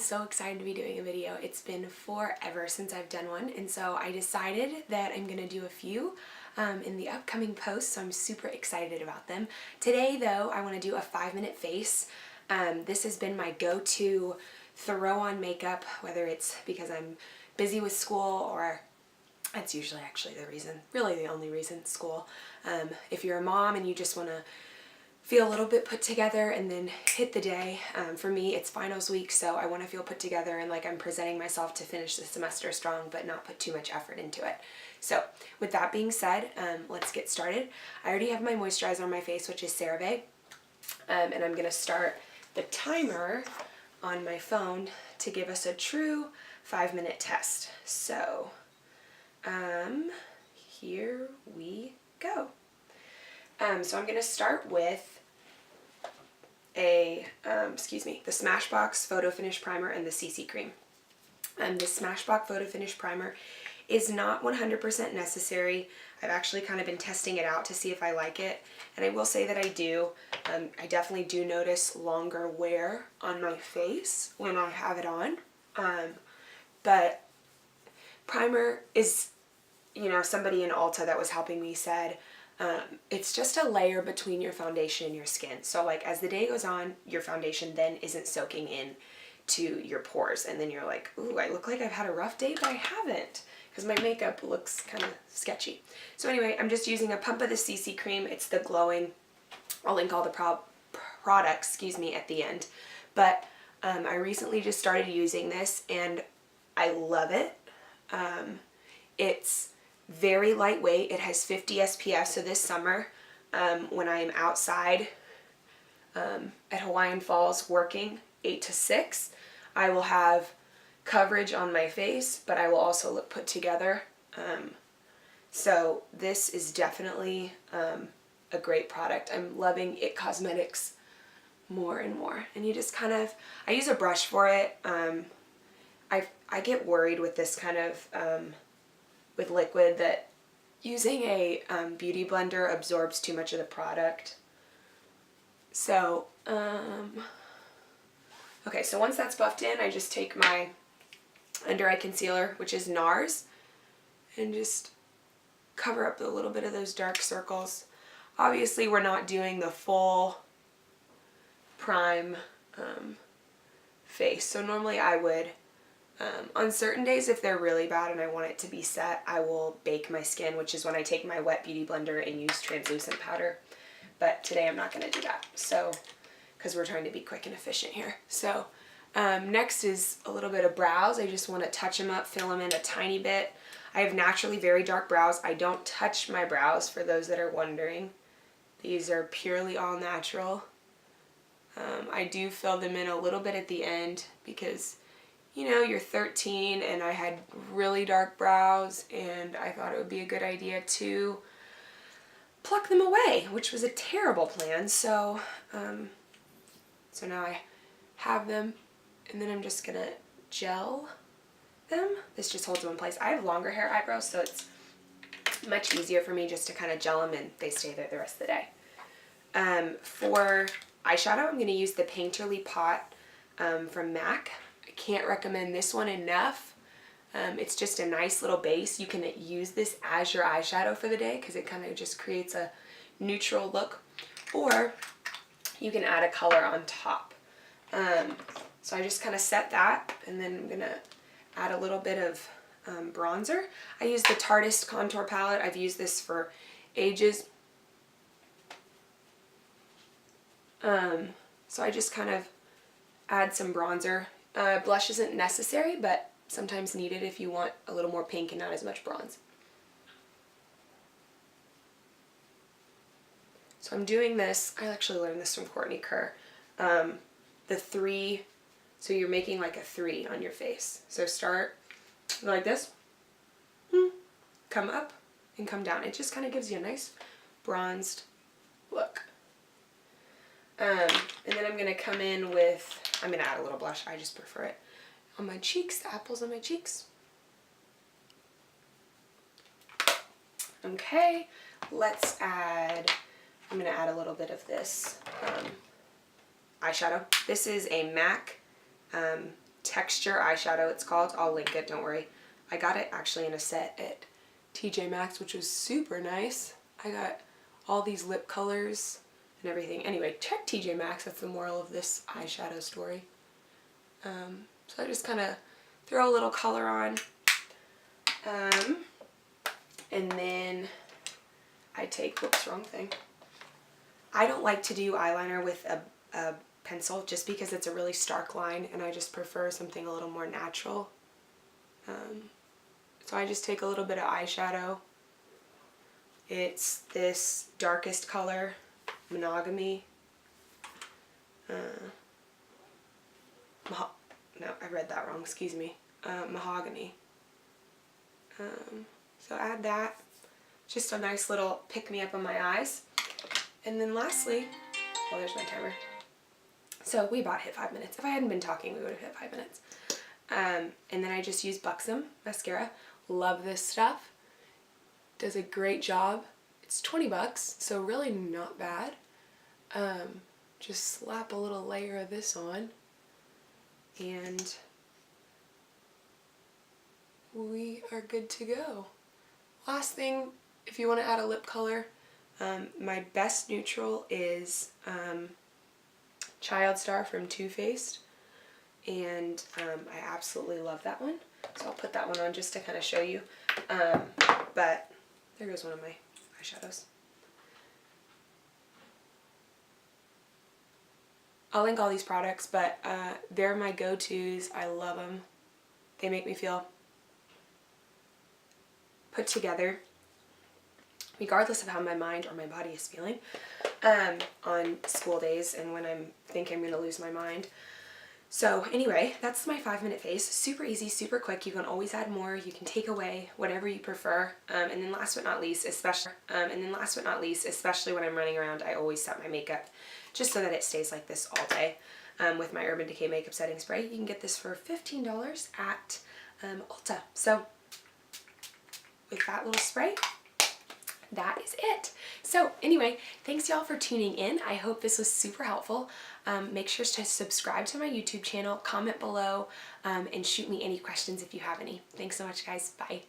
so excited to be doing a video. It's been forever since I've done one, and so I decided that I'm gonna do a few in the upcoming posts, so I'm super excited about them. Today though, I wanna do a 5-minute face. This has been my go-to throw on makeup, whether it's because I'm busy with school or that's usually actually the reason, really the only reason, school. If you're a mom and you just wanna feel a little bit put together and then hit the day. For me, it's finals week, so I want to feel put together and like I'm presenting myself to finish the semester strong, but not put too much effort into it. So with that being said, let's get started. I already have my moisturizer on my face, which is CeraVe, and I'm going to start the timer on my phone to give us a true 5-minute test. So here we go. So I'm going to start with the Smashbox Photo Finish Primer and the CC Cream. The Smashbox Photo Finish Primer is not 100% necessary. I've actually kind of been testing it out to see if I like it, and I will say that I do. I definitely do notice longer wear on my face when I have it on, but primer is, somebody in Ulta that was helping me said, it's just a layer between your foundation and your skin. So like as the day goes on, your foundation then isn't soaking in to your pores, and then you're like, ooh, I look like I've had a rough day, but I haven't, because my makeup looks kind of sketchy. So anyway, I'm just using a pump of the CC Cream. It's the glowing, I'll link all the products, at the end. But I recently just started using this and I love it. It's very lightweight. It has 50 SPF, so this summer when I'm outside at Hawaiian Falls working 8 to 6, I will have coverage on my face, but I will also look put together. So this is definitely a great product. I'm loving IT Cosmetics more and more. And you just kind of, I use a brush for it. I get worried with this kind of with liquid that using a beauty blender absorbs too much of the product. So, okay, so once that's buffed in, I just take my under eye concealer, which is NARS, and just cover up a little bit of those dark circles. Obviously, we're not doing the full prime face, so normally I would, on certain days, if they're really bad and I want it to be set, I will bake my skin, which is when I take my wet beauty blender and use translucent powder. But today I'm not going to do that, so, because we're trying to be quick and efficient here. So next is a little bit of brows. I just want to touch them up, fill them in a tiny bit. I have naturally very dark brows. I don't touch my brows, for those that are wondering. These are purely all natural. I do fill them in a little bit at the end because you're 13 and I had really dark brows and I thought it would be a good idea to pluck them away, which was a terrible plan. So, so now I have them, and then I'm just gonna gel them. This just holds them in place. I have longer hair eyebrows, so it's much easier for me just to kind of gel them and they stay there the rest of the day. For eyeshadow, I'm gonna use the Painterly Pot from MAC. I can't recommend this one enough. It's just a nice little base. You can use this as your eyeshadow for the day because it kind of just creates a neutral look, or you can add a color on top. So I just kind of set that, and then I'm gonna add a little bit of bronzer. I use the Tarteist contour palette. I've used this for ages. So I just kind of add some bronzer. Blush isn't necessary, but sometimes needed if you want a little more pink and not as much bronze. So I'm doing this, I actually learned this from Courtney Kerr. The 3, so you're making like a 3 on your face. So start like this, come up and come down. It just kind of gives you a nice bronzed look. And then I'm going to come in with, I'm going to add a little blush, I just prefer it, on my cheeks, the apples on my cheeks. Okay, let's add, I'm going to add a little bit of this eyeshadow. This is a MAC Texture eyeshadow, it's called. I'll link it, don't worry. I got it actually in a set at TJ Maxx, which was super nice. I got all these lip colors and everything. Anyway, check TJ Maxx. That's the moral of this eyeshadow story. So I just kind of throw a little color on. And then I take, whoops, wrong thing. I don't like to do eyeliner with a pencil just because it's a really stark line, and I just prefer something a little more natural. So I just take a little bit of eyeshadow. It's this darkest color, Monogamy. No, I read that wrong, excuse me. Mahogany. So add that. Just a nice little pick-me-up on my eyes. And then lastly, well, there's my timer. So we about hit 5 minutes. If I hadn't been talking, we would have hit 5 minutes. And then I just use Buxom mascara. Love this stuff. Does a great job. It's 20 bucks, so really not bad. Just slap a little layer of this on. And we are good to go. Last thing, if you want to add a lip color, my best neutral is Child Star from Too Faced, and I absolutely love that one. So I'll put that one on just to kind of show you. But there goes one of my eyeshadows. I'll link all these products, but they're my go-tos. I love them. They make me feel put together, regardless of how my mind or my body is feeling, on school days and when I think I'm going to lose my mind. So anyway, that's my 5-minute face. Super easy, super quick. You can always add more. You can take away whatever you prefer. And then last but not least, especially when I'm running around, I always set my makeup just so that it stays like this all day. With my Urban Decay makeup setting spray, you can get this for $15 at Ulta. So with that little spray, that is it. So anyway, thanks y'all for tuning in. I hope this was super helpful. Make sure to subscribe to my YouTube channel, comment below, and shoot me any questions if you have any. Thanks so much, guys. Bye.